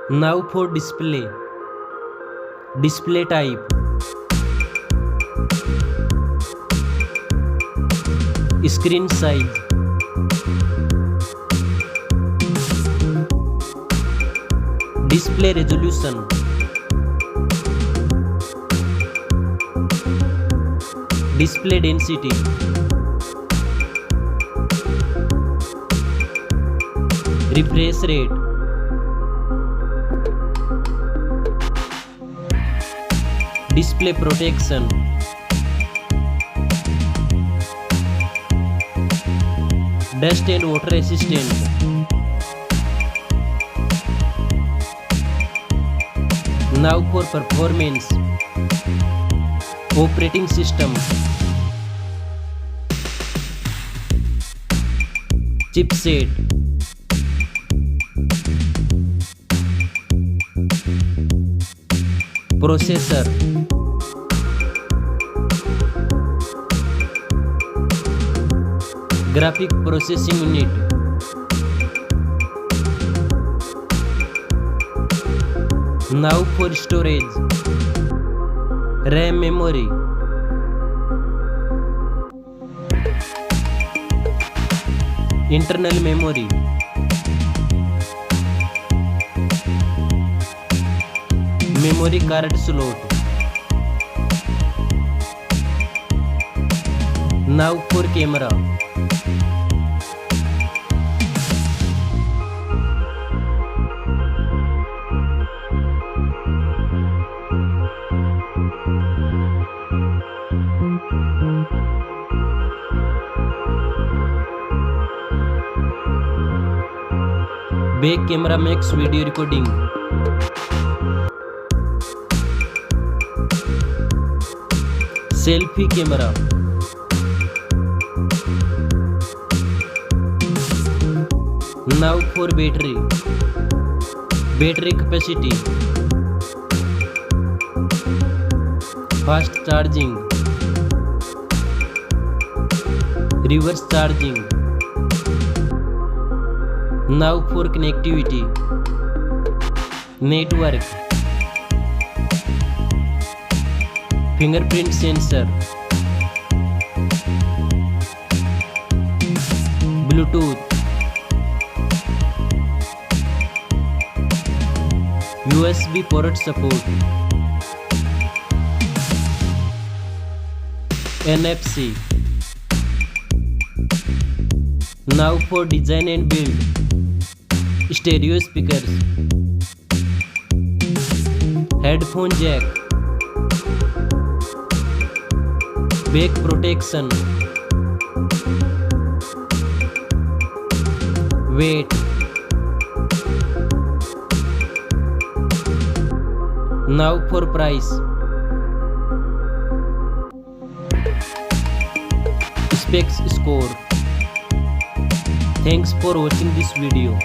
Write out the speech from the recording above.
Now for display. Display type. Screen size. Display resolution. Display density. Refresh rate. Display protection. Dust and water resistant. Now for performance. Operating system. Chipset. Processor. Graphic processing unit. Now for storage. RAM memory. Internal memory. Memory card slot. Now for camera. Back camera makes video recording. Selfie camera. Now for battery. Battery capacity. Fast charging. Reverse charging. Now for connectivity. Network. Fingerprint sensor. Bluetooth. USB port support. NFC. Now for design and build. Stereo speakers. Headphone jack. Back protection. Weight. Now for price. Specs score. Thanks for watching this video.